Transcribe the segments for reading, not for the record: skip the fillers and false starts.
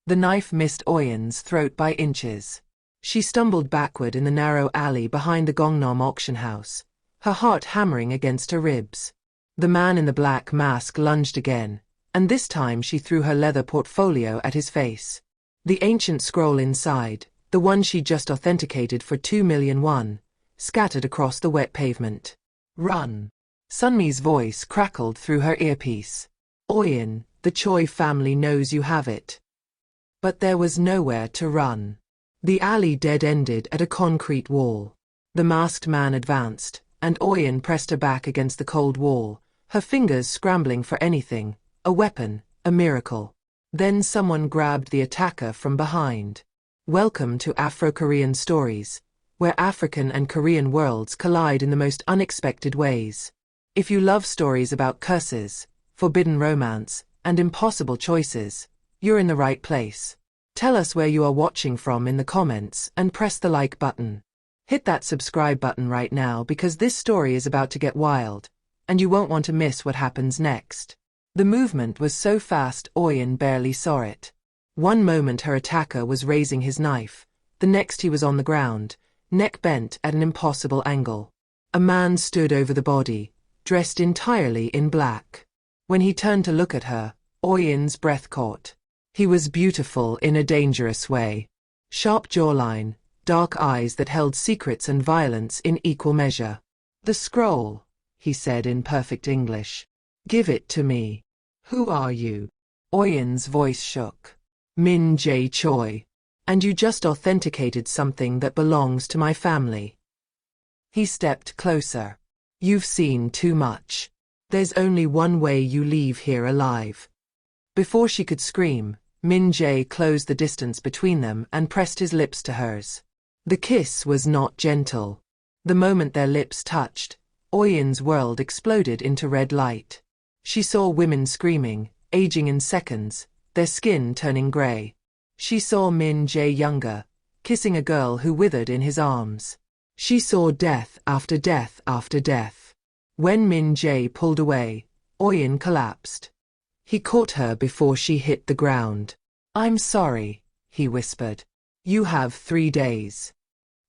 The knife missed Oyin's throat by inches. She stumbled backward in the narrow alley behind the Gangnam auction house, her heart hammering against her ribs. The man in the black mask lunged again, and this time she threw her leather portfolio at his face. The ancient scroll inside, the one she just authenticated for 2,000,000 won, scattered across the wet pavement. "Run!" Sunmi's voice crackled through her earpiece. "Oyin, the Choi family knows you have it." But there was nowhere to run. The alley dead-ended at a concrete wall. The masked man advanced, and Oyin pressed her back against the cold wall, her fingers scrambling for anything, a weapon, a miracle. Then someone grabbed the attacker from behind. Welcome to AfroKorean Stories, where African and Korean worlds collide in the most unexpected ways. If you love stories about curses, forbidden romance, and impossible choices, you're in the right place. Tell us where you are watching from in the comments and press the like button. Hit that subscribe button right now because this story is about to get wild, and you won't want to miss what happens next. The movement was so fast Oyin barely saw it. One moment her attacker was raising his knife, the next he was on the ground, neck bent at an impossible angle. A man stood over the body, dressed entirely in black. When he turned to look at her, Oyin's breath caught. He was beautiful in a dangerous way. Sharp jawline, dark eyes that held secrets and violence in equal measure. "The scroll," he said in perfect English. "Give it to me." "Who are you?" Oyin's voice shook. "Min Jae Choi. And you just authenticated something that belongs to my family." He stepped closer. "You've seen too much. There's only one way you leave here alive." Before she could scream, Min Jae closed the distance between them and pressed his lips to hers. The kiss was not gentle. The moment their lips touched, Oyin's world exploded into red light. She saw women screaming, aging in seconds, their skin turning gray. She saw Min Jae younger, kissing a girl who withered in his arms. She saw death after death after death. When Min Jae pulled away, Oyin collapsed. He caught her before she hit the ground. "I'm sorry," he whispered. "You have 3 days.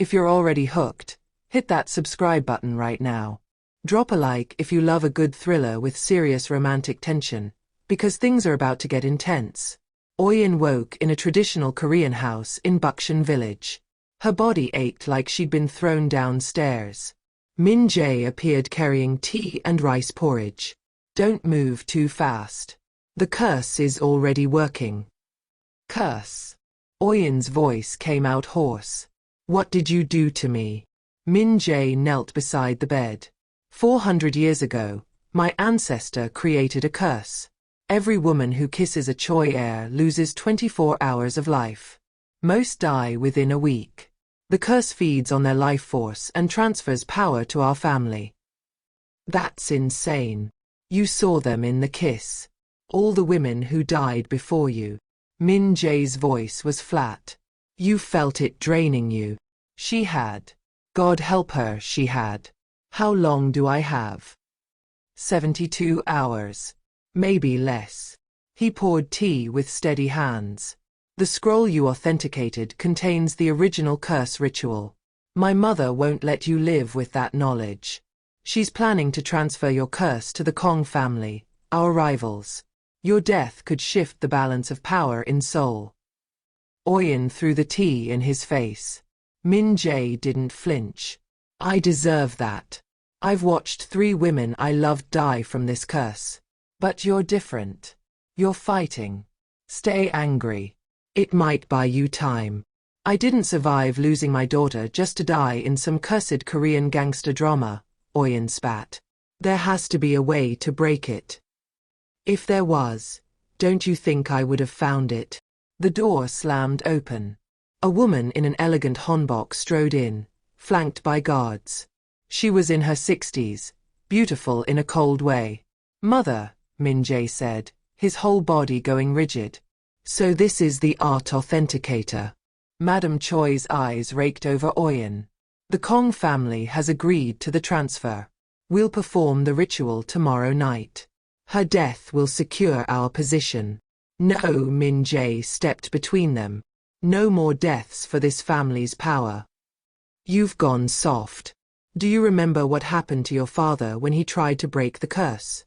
If you're already hooked, hit that subscribe button right now. Drop a like if you love a good thriller with serious romantic tension, because things are about to get intense." Oyin woke in a traditional Korean house in Blasian village. Her body ached like she'd been thrown downstairs. Min Jae appeared carrying tea and rice porridge. "Don't move too fast. The curse is already working." "Curse?" Oyin's voice came out hoarse. "What did you do to me?" Min Jae knelt beside the bed. 400 years ago, my ancestor created a curse. Every woman who kisses a Choi heir loses 24 hours of life. Most die within a week. The curse feeds on their life force and transfers power to our family." "That's insane. You saw them in the kiss. All the women who died before you." Min Jae's voice was flat. "You felt it draining you." She had. God help her, she had. "How long do I have?" 72 hours. Maybe less. He poured tea with steady hands. "The scroll you authenticated contains the original curse ritual. My mother won't let you live with that knowledge. She's planning to transfer your curse to the Kong family, our rivals. Your death could shift the balance of power in Seoul." Oyin threw the tea in his face. Min Jae didn't flinch. "I deserve that. I've watched 3 women I loved die from this curse. But you're different. You're fighting. Stay angry. It might buy you time. I didn't survive losing my daughter just to die in some cursed Korean gangster drama," Oyin spat. "There has to be a way to break it." "If there was, don't you think I would have found it?" The door slammed open. A woman in an elegant hanbok strode in, flanked by guards. She was in her 60s, beautiful in a cold way. "Mother," Min Jae said, his whole body going rigid. "So this is the art authenticator." Madam Choi's eyes raked over Oyin. "The Kong family has agreed to the transfer. We'll perform the ritual tomorrow night. Her death will secure our position." No, Min Jae stepped between them. No more deaths for this family's power. You've gone soft. Do you remember what happened to your father when he tried to break the curse?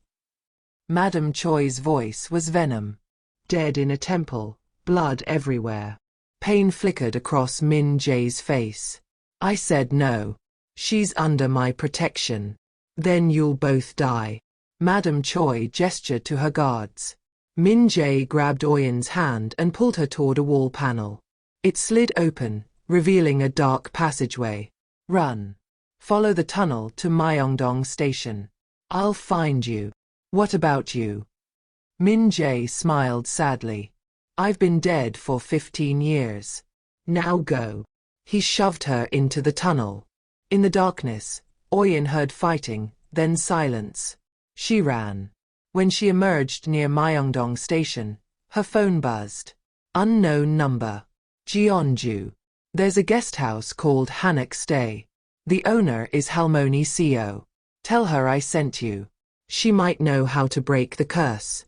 Madam Choi's voice was venom. Dead in a temple, blood everywhere. Pain flickered across Min Jae's face. I said no. She's under my protection. Then you'll both die. Madam Choi gestured to her guards. Min Jae grabbed Oyin's hand and pulled her toward a wall panel. It slid open, revealing a dark passageway. Run. Follow the tunnel to Myeongdong Station. I'll find you. What about you? Min Jae smiled sadly. I've been dead for 15 years. Now go. He shoved her into the tunnel. In the darkness, Oyin heard fighting, then silence. She ran. When she emerged near Myeongdong Station, her phone buzzed. Unknown number. Jeonju. There's a guest house called Hanok Stay. The owner is Halmoni Seo. Tell her I sent you. She might know how to break the curse.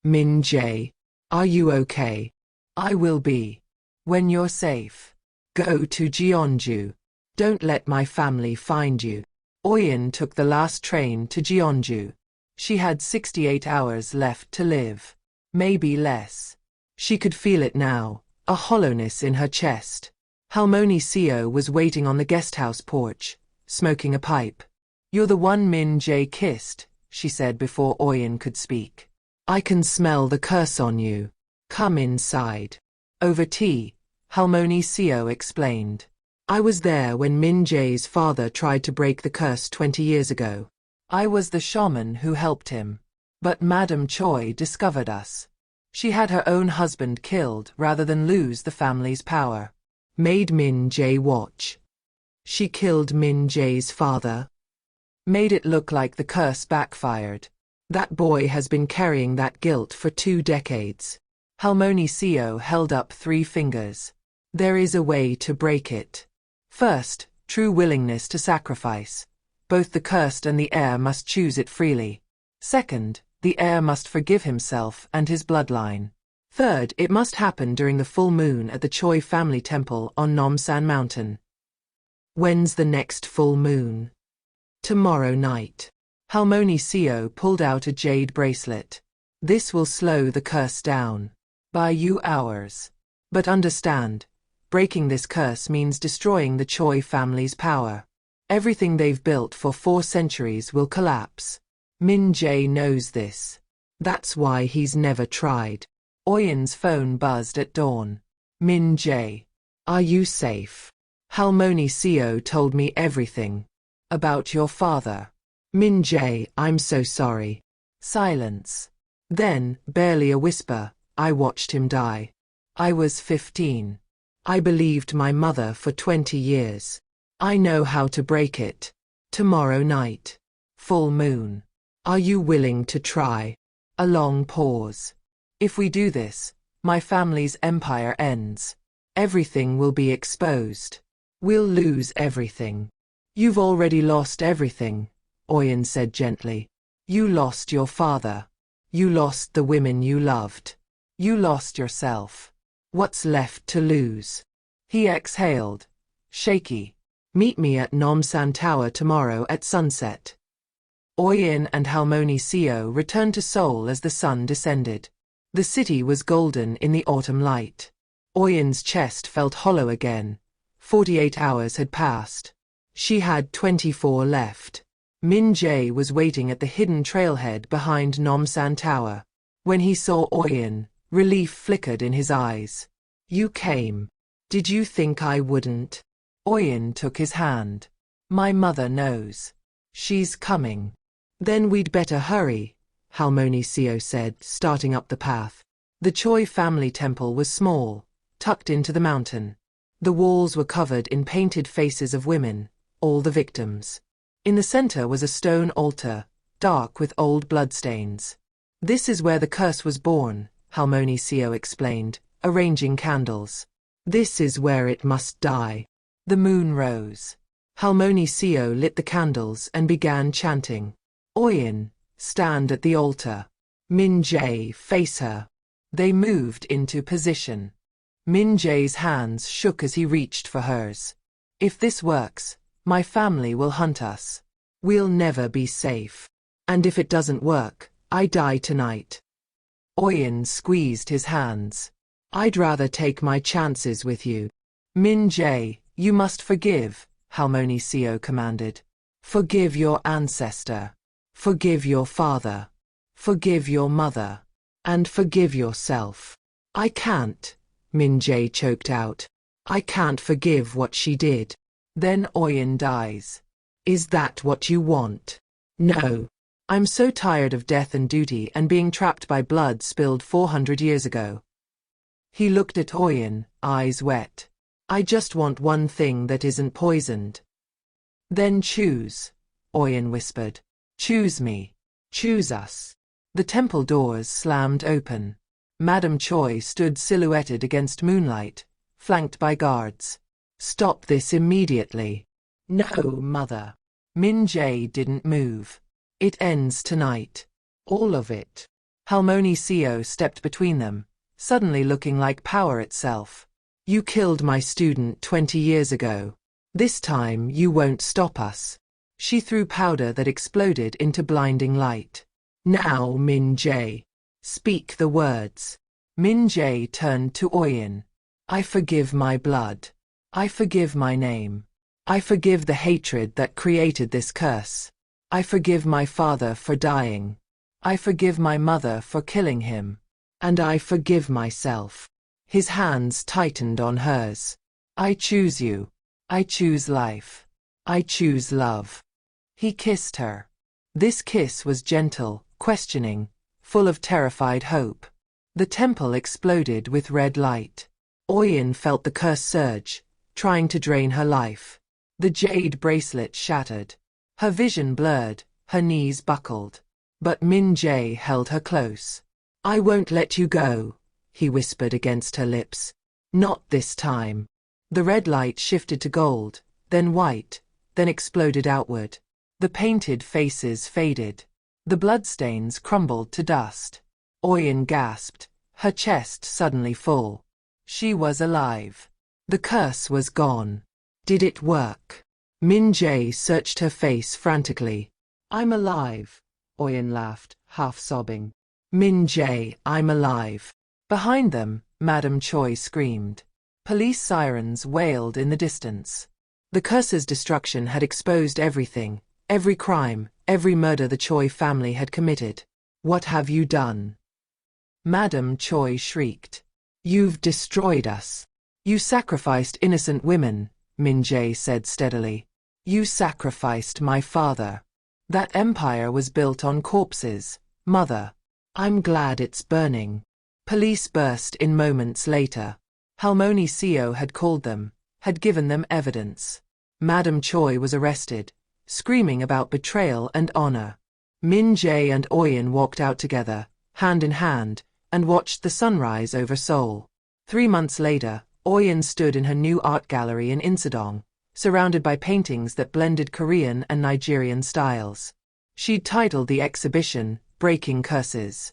Min Jae. Are you okay? I will be. When you're safe. Go to Jeonju. Don't let my family find you. Oyin took the last train to Jeonju. She had 68 hours left to live. Maybe less. She could feel it now, a hollowness in her chest. Halmoni Seo was waiting on the guesthouse porch, smoking a pipe. You're the one Min Jae kissed, she said before Oyin could speak. I can smell the curse on you. Come inside. Over tea, Halmoni Seo explained. I was there when Min Jae's father tried to break the curse 20 years ago. I was the shaman who helped him. But Madam Choi discovered us. She had her own husband killed rather than lose the family's power. Made Min Jae watch. She killed Min Jae's father. Made it look like the curse backfired. That boy has been carrying that guilt for 2 decades. Halmoni Seo held up 3 fingers. There is a way to break it. First, true willingness to sacrifice. Both the cursed and the heir must choose it freely. Second, the heir must forgive himself and his bloodline. Third, it must happen during the full moon at the Choi family temple on Namsan Mountain. When's the next full moon? Tomorrow night. Halmoni Seo pulled out a jade bracelet. This will slow the curse down. Buy you hours. But understand, breaking this curse means destroying the Choi family's power. Everything they've built for 4 centuries will collapse. Min Jae knows this. That's why he's never tried. Oyin's phone buzzed at dawn. Min Jae. Are you safe? Halmoni Seo told me everything. About your father. Min Jae, I'm so sorry. Silence. Then, barely a whisper, I watched him die. I was 15. I believed my mother for 20 years. I know how to break it. Tomorrow night. Full moon. Are you willing to try? A long pause. If we do this, my family's empire ends. Everything will be exposed. We'll lose everything. You've already lost everything, Oyin said gently. You lost your father. You lost the women you loved. You lost yourself. What's left to lose? He exhaled. Shaky. Meet me at Namsan Tower tomorrow at sunset. Oyin and Halmoni Seo returned to Seoul as the sun descended. The city was golden in the autumn light. Oyin's chest felt hollow again. 48 hours had passed. She had 24 left. Min Jae was waiting at the hidden trailhead behind Namsan Tower. When he saw Oyin, relief flickered in his eyes. You came. Did you think I wouldn't? Oyin took his hand. My mother knows. She's coming. Then we'd better hurry, Halmoni Seo said, starting up the path. The Choi family temple was small, tucked into the mountain. The walls were covered in painted faces of women, all the victims. In the center was a stone altar, dark with old bloodstains. This is where the curse was born, Halmoni Seo explained, arranging candles. This is where it must die. The moon rose. Halmoni Seo lit the candles and began chanting. Oyin, stand at the altar. Min Jae, face her. They moved into position. Min Jae's hands shook as he reached for hers. If this works, my family will hunt us. We'll never be safe. And if it doesn't work, I die tonight. Oyin squeezed his hands. I'd rather take my chances with you. Min Jae, you must forgive, Heroine commanded. Forgive your ancestor. Forgive your father. Forgive your mother. And forgive yourself. I can't, Min Jae choked out. I can't forgive what she did. Then Oyin dies. Is that what you want? No. I'm so tired of death and duty and being trapped by blood spilled 400 years ago. He looked at Oyin, eyes wet. I just want one thing that isn't poisoned. Then choose, Oyin whispered. Choose me. Choose us. The temple doors slammed open. Madame Choi stood silhouetted against moonlight, flanked by guards. Stop this immediately. No, mother. Min Jae didn't move. It ends tonight. All of it. Heroine stepped between them, suddenly looking like power itself. You killed my student 20 years ago. This time you won't stop us. She threw powder that exploded into blinding light. Now, Min Jae. Speak the words. Min Jae turned to Oyin. I forgive my blood. I forgive my name. I forgive the hatred that created this curse. I forgive my father for dying. I forgive my mother for killing him. And I forgive myself. His hands tightened on hers. I choose you. I choose life. I choose love. He kissed her. This kiss was gentle, questioning, full of terrified hope. The temple exploded with red light. Oyin felt the curse surge, trying to drain her life. The jade bracelet shattered. Her vision blurred, her knees buckled. But Min Jae held her close. I won't let you go, he whispered against her lips. Not this time. The red light shifted to gold, then white, then exploded outward. The painted faces faded. The bloodstains crumbled to dust. Oyin gasped, her chest suddenly full. She was alive. The curse was gone. Did it work? Min Jae searched her face frantically. I'm alive, Oyin laughed, half sobbing. Min Jae, I'm alive. Behind them, Madame Choi screamed. Police sirens wailed in the distance. The curse's destruction had exposed everything, every crime, every murder the Choi family had committed. What have you done? Madame Choi shrieked. You've destroyed us. You sacrificed innocent women, Min Jae said steadily. You sacrificed my father. That empire was built on corpses, mother. I'm glad it's burning. Police burst in moments later. Heroine had called them, had given them evidence. Madame Choi was arrested, screaming about betrayal and honor. Min Jae and Oyin walked out together, hand in hand, and watched the sunrise over Seoul. 3 months later, Oyin stood in her new art gallery in Insadong, surrounded by paintings that blended Korean and Nigerian styles. She'd titled the exhibition, Breaking Curses.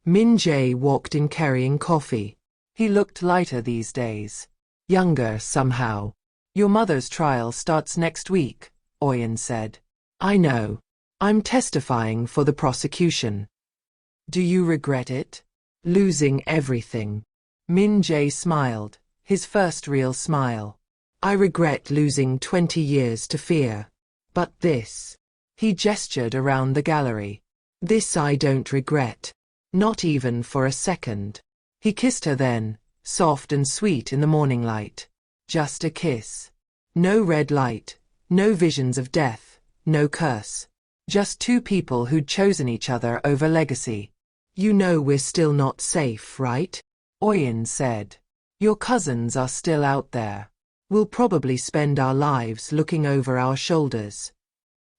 Min Jae walked in carrying coffee. He looked lighter these days. Younger somehow. Your mother's trial starts next week, Oyin said. I know. I'm testifying for the prosecution. Do you regret it? Losing everything. Min Jae smiled, his first real smile. I regret losing 20 years to fear. But this. He gestured around the gallery. This I don't regret. Not even for a second. He kissed her then, soft and sweet in the morning light. Just a kiss. No red light, no visions of death, no curse. Just two people who'd chosen each other over legacy. You know we're still not safe, right? Oyin said. Your cousins are still out there. We'll probably spend our lives looking over our shoulders.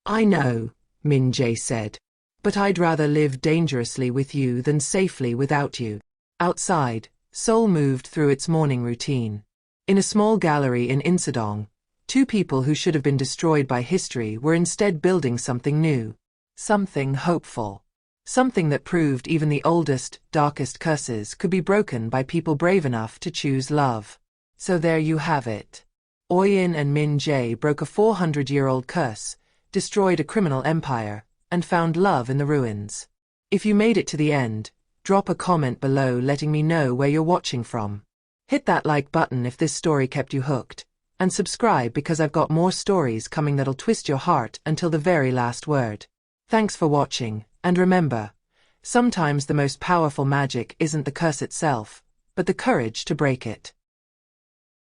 I know, Min Jae said. But I'd rather live dangerously with you than safely without you. Outside, Seoul moved through its morning routine. In a small gallery in Insadong, two people who should have been destroyed by history were instead building something new. Something hopeful. Something that proved even the oldest, darkest curses could be broken by people brave enough to choose love. So there you have it. Oyin and Min Jae broke a 400-year-old curse, destroyed a criminal empire, and found love in the ruins. If you made it to the end, drop a comment below letting me know where you're watching from. Hit that like button if this story kept you hooked, and subscribe because I've got more stories coming that'll twist your heart until the very last word. Thanks for watching, and remember, sometimes the most powerful magic isn't the curse itself, but the courage to break it.